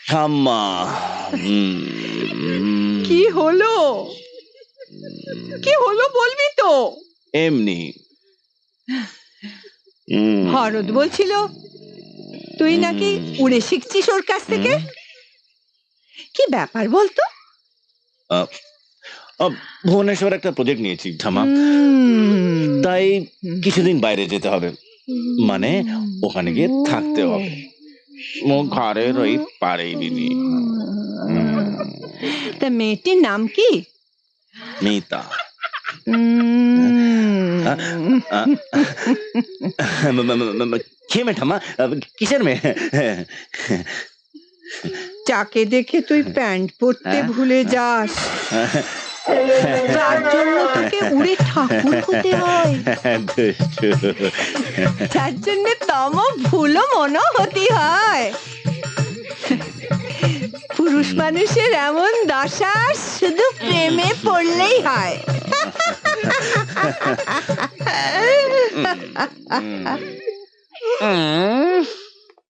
ঠাম্মা কি হলো? কি হলো বলবি তো? এমনি ভরত বলছিল তুই নাকি উড়ে শিখছিস ওর কাছ থেকে। কি ব্যাপার বলতো? ভুবনেশ্বর একটা প্রজেক্ট নিয়েছি ঠাম্মা, তাই কিছুদিন বাইরে যেতে হবে, মানে ওখানে গিয়ে থাকতে হবে। ঘরের ওই পারেই দিনি। তা মেয়েটির নাম কি? মিতা। কে মেয়ে ঠাম্মা? কিসের মেয়ে? যাকে দেখে তুই প্যান্ট পরতে ভুলে যাস, যার জন্য তোকে উড়ে ঠাকুর হতে হয়, যার জন্য তম ভুলো মনোহতি হয়। পুরুষ মানুষের এমন দশা শুধু প্রেমে পড়লেই হয়।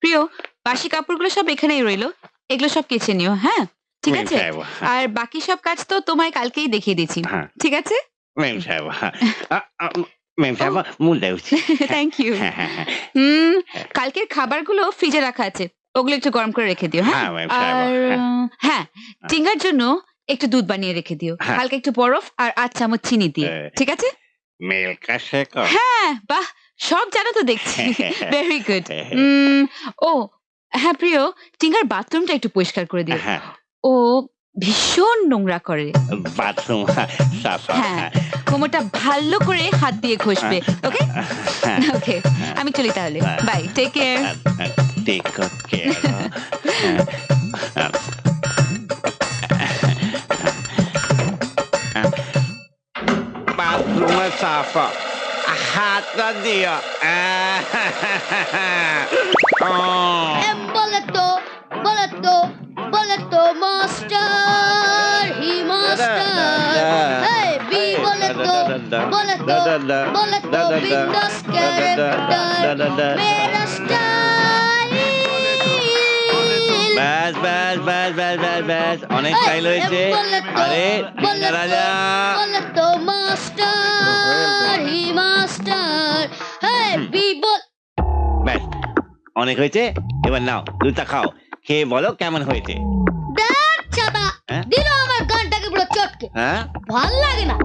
প্রিয়, বাসি কাপড়গুলো সব এখানেই রইলো, এগুলো সব কেচে নিও। হ্যাঁ ঠিক আছে, আর বাকি সব কাজ তো তোমায় কালকেই দেখিয়ে দিচ্ছি, ঠিক আছে? Thank you. কালকের খাবারগুলো ফ্রিজে রাখা আছে, ওগুলো একটু গরম করে রেখে দিও। হ্যাঁ, আর হ্যাঁ, টিঙ্গার জন্য একটু দুধ বানিয়ে রেখে দিও, হালকা একটু বরফ আর 8 চামচ চিনি দিয়ে, ঠিক আছে? হ্যাঁ, বাহ, সব জানো তো দেখছি। Very good. ও হ্যাঁ প্রিয়, টিঙ্গার বাথরুমটা একটু পরিষ্কার করে দিও, ও ভীষণ নোংরা করে। বাথরুম হ্যাঁ, কোমরটা ভালো করে হাত দিয়ে ঘষবে। ওকে ওকে, আমি চলি তাহলে। Bye, take care. Take care. Bathroom সাফা, হাতটা দিও। বলতো মাস্টার, হি মাস্টার, এই বি বলতো বিন্দাস ক্যারেক্টার, মেরা স্টাইল। ব্যাস ব্যাস ব্যাস ব্যাস ব্যাস ব্যাস, অনেক স্টাইল হয়েছে। আরে রাজা বলতো মাস্টার, হি মাস্টার, এই বি বল। ব্যাস অনেক হয়েছে, এবার নাও দুধটা খাও, খেয়ে বলো কেমন হয়েছে। দেখ ছাতা, দিল আমার গানটাকে পুরো চটকে। ভাল লাগে না,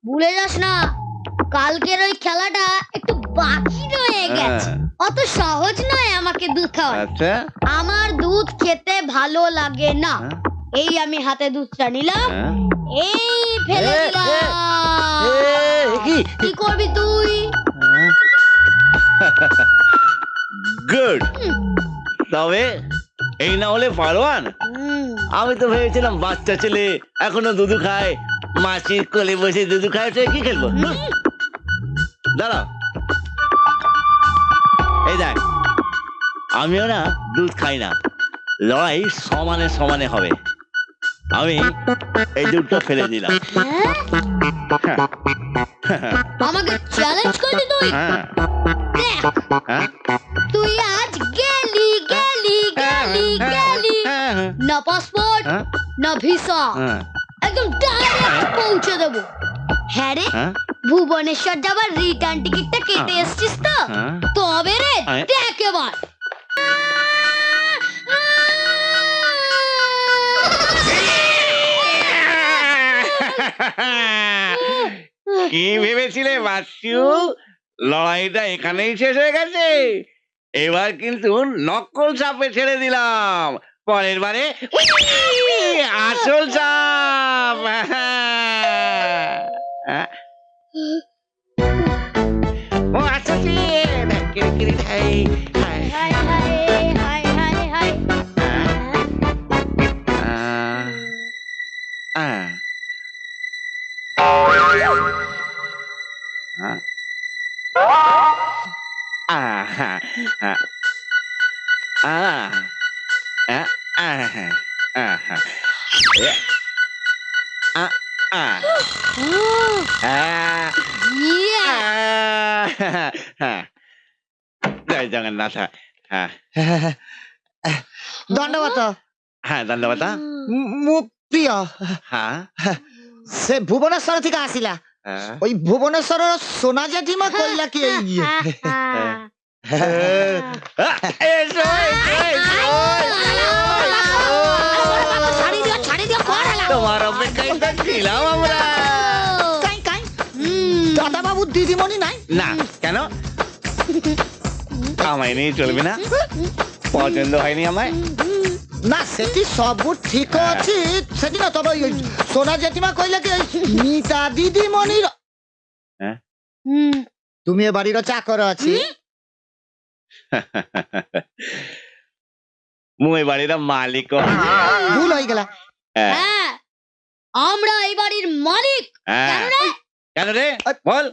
ভুলে যাস না কালকের ওই খেলাটা একটু বাকি রয়ে গেছে, অত সহজ নয় আমাকে দুধ খাওয়া। আচ্ছা, আমার দুধ খেতে ভালো লাগে না, এই আমি হাতে দুধটা নিলাম, এই ফেলে দিলাম। কি করবি তুই? গুড। তবে এই না হলে পারোয়ান, আমি তো ভেবেছিলাম বাচ্চা ছেলে এখনো দুধু খায়, মাসির কোলে বসে দুধু খায়, সে কি খেলবো। দাঁড়াও, এই দেখ, আমিও না দুধ খাই না, লড়াই সমানে সমানে হবে। আমি এই দুধটা ফেলে দিলাম। আমাকে চ্যালেঞ্জ করবি তুই? দেখ, তুই আজ গেলি গেলি গেলি গেলি, না পাসপোর্ট না ভিসা, একদম ডাইরেক্ট পৌঁছে দেবো। হ্যাঁ রে, ভুবনেশ্বর যাবার রিটার্ন টিকিটটা কেটে এসছিস তো? তবে রে দেখ এবার। কি ভেবেছিলে বাচ্চু, লড়াইটা এখানেই শেষ হয়ে গেছে? এবার কিন্তু নকল চাপে ছেড়ে দিলাম, পরের বারে আসল চাপ। ও আচ্ছা, হ্যাঁ জয় জগন্নাথ। হ্যাঁ দণ্ডবত হ্যাঁ ধন্যবাদ। মু প্রিয় হ্যাঁ সে ভুবনেশ্বর থেকে আসিলা হ্যাঁ ওই ভুবনেশ্বর সোনা জেঠিমা কইলা কি এই এসো, তোমার অপেক্ষায় তো ছিলাম আমরা। কাই কাই দাদা বাবু দিদিমণি নাই না কেন আমায় নিয়ে চলবে না? পছন্দ হয়নি আমায়? না সেটি সবু ঠিক আছে সেটি না তবে ওই সোনা জেঠিমা কইলা কি ওই মিতা দিদিমণির তুমি এ বাড়ির চাকর আছি মু এই বাড়ির মালিক। ভুল হয়ে গেলা হ্যাঁ আমরা এই বাড়ির মালিক। কেন রে? কেন রে বল।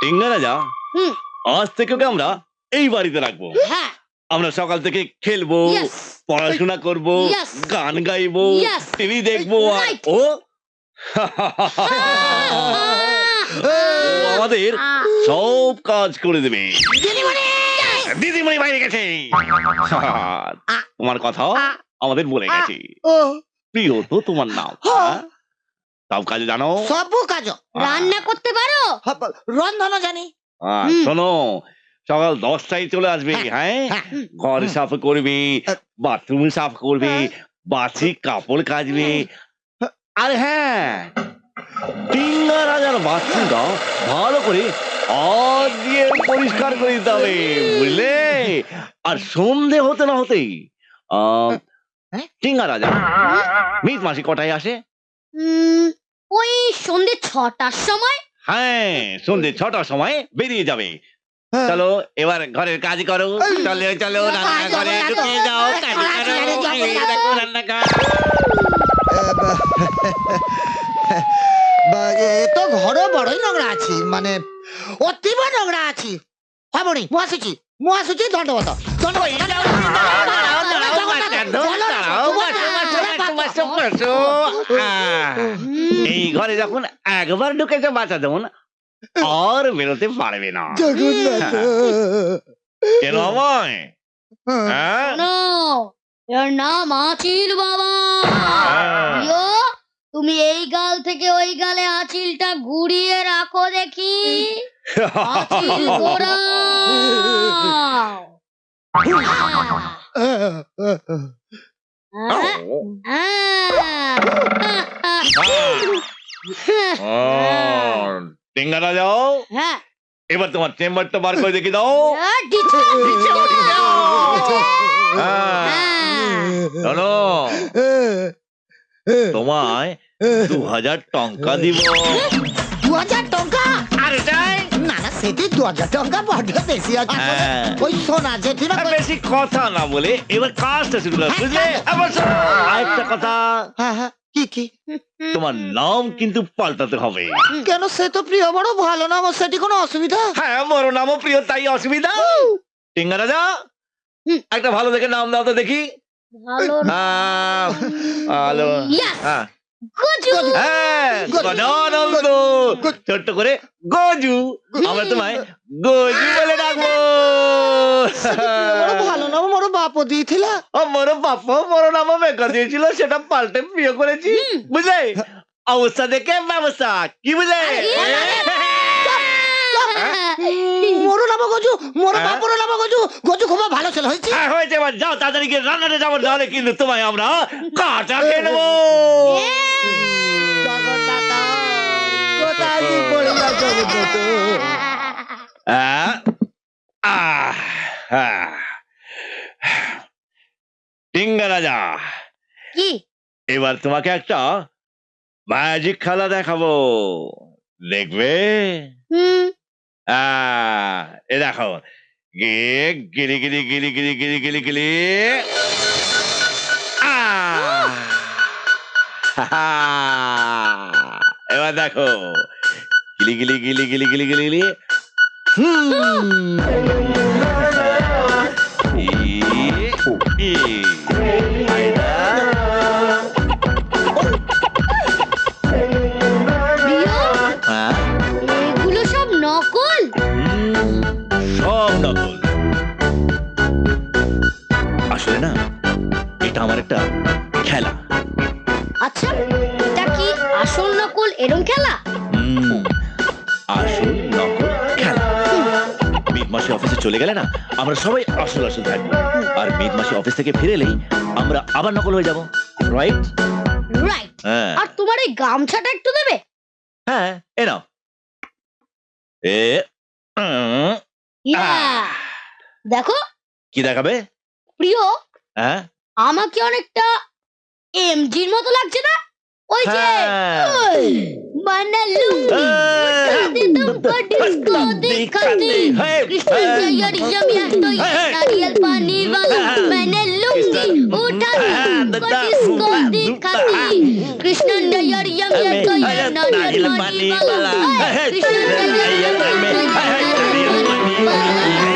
টিঙ্গা রাজা হুম। আজ থেকে ওকে আমরা এই বাড়িতে রাখবো। হ্যাঁ আমরা সকাল থেকে খেলবো, Yes. পড়াশোনা করব, Yes. গান গাইবো, Yes. টিভি দেখবো আর Right. ও ও আমাদের সব কাজ করে দেবে। দিদিমণি বাইরে গেছে, তোমার কথা আমাদের বলে গেছে। ও প্রিয় তো তোমার নাম, হ্যাঁ? সব কাজ জানো? সবু কাজ রান্না করতে পারো? রন্ধন জানি শোনো সকাল 10টায় চলে আসবে। হ্যাঁ ঘর সাফ করবি, বাথরুম সাফ করবি, বাসি কাপড় কাচবি। আর হ্যাঁ টিঙ্গা রাজার বাথরুমটা ভালো করে হাত দিয়ে পরিষ্কার করে দিতে হবে, বুঝলে? আর সন্ধে হতে না হতেই টিঙ্গা রাজা মিত মাসি কটায় আসে? ওই সন্ধে 6টার সময়। হ্যাঁ সন্ধে 6টার সময় বেরিয়ে যাবে। চলো এবার ঘরের কাজ করো, চলো চলো রান্না করে ঢুকিয়ে যাও, কাজ করো, এই দেখো রান্নাঘর। এ তো ঘর বড়ই নোংরা আছি মানে অতীব নোংরা আছি। হবনি মু আসুছি দণ্ডবত এই ঘরে যখন একবার ঢুকেছে বাচ্চা যেমন আর বেরোতে পারবে না। জগন্নাথ কেন আমায়? হ্যাঁ? শোনো, এর নাম আচিল বাবা। ইয়ো, তুমি এই গাল থেকে ওই গালে আঁচিলটা ঘুরিয়ে রাখো দেখি। আঁচিল ঘোরাও। টিঙ্গারা যাও, হ্যাঁ এবার তোমার চেম্বারটা বার করে দেখি দাও। শোনো তোমায় 2000 টঙ্কা দিব। 2000 টঙ্কা? আরে যাই না না সেটি 2000 টঙ্কা বড্ড বেশি আছে। ওই সোনা জেঠিমা বেশি কথা না বলে এবার কাজটা শুরু করো, বুঝলে? আরেকটা কথা, হ্যাঁ হ্যাঁ কি কি তোমার নাম কিন্তু পাল্টাতে হবে। কেন সে তো প্রিয় বড় ভালো নাম, সেটি কোনো অসুবিধা? হ্যাঁ বড় নামও প্রিয়, তাই অসুবিধা? টিঙ্গা রাজা একটা ভালো দেখে নাম দাও তো দেখি। ভালো ভালো Yes! হ্যাঁ গজু। হ্যাঁ গজানন্দ, ছোট্ট করে গজু। আমরা তোমায় গজু বলে ডাকবো। ভালো নাম মোর বাপ দিয়েছিল। মোর বাপ বড় নাম বেকার দিয়েছিল, সেটা পাল্টে প্রিয় করেছি, বুঝলে? অবস্থা দেখে ব্যবস্থা, কি বুঝলে? মোর নাম গজু, মোর বাপর নাম গজু। গজু খুব ভালো ছেলে হয়েছে। হ্যাঁ হয়েছে, এবার যাও তাড়াতাড়ি গিয়ে রান্নাতে যাবো, নাহলে কিন্তু তোমায় আমরা কাটা খেয়ে নেবো। জগন্নাথ কোথায় যে পড়িলা জগন্নাথ। টিঙ্গা রাজা কি? এবার তোমাকে একটা ম্যাজিক খেলা দেখাবো, দেখবে? এ দেখো, গিলি গিলি গিলি গিলি গিলি গিলি গিলি। এবার দেখো, গিলি গিলি গিলি গিলি গিলি গিলি গিলি। এগুলো সব নকল। খেলা আসল নকল খেলা। মিড মাসে অফিসে চলে গেলে না আমরা সবাই আসল আসল থাকবো, আর মিড মাসে অফিস থেকে ফিরে এলেই আমরা আবার নকল হয়ে যাবো, রাইট? রাইট। হ্যাঁ আর তোমার এই গামছাটা একটু দেবে? হ্যাঁ, এ নাও। এ ইয়া, দেখো কি দেখাবে? প্রিয়, হ্যাঁ আমাকে অনেকটা এমজির মতো লাগছে না? ওই যে হ্যাঁ। ওই, বানালু ডিস্কো দেখাতে কৃষ্ণ জয়ার জমিয়া তো নারিयल पानी वाला मैंने लूंगी उठा डिस्को दिखाती कृष्ण जयार जमिया तो नारियल पानी वाला कृष्ण जयार जमिया तो नारियल पानी वाला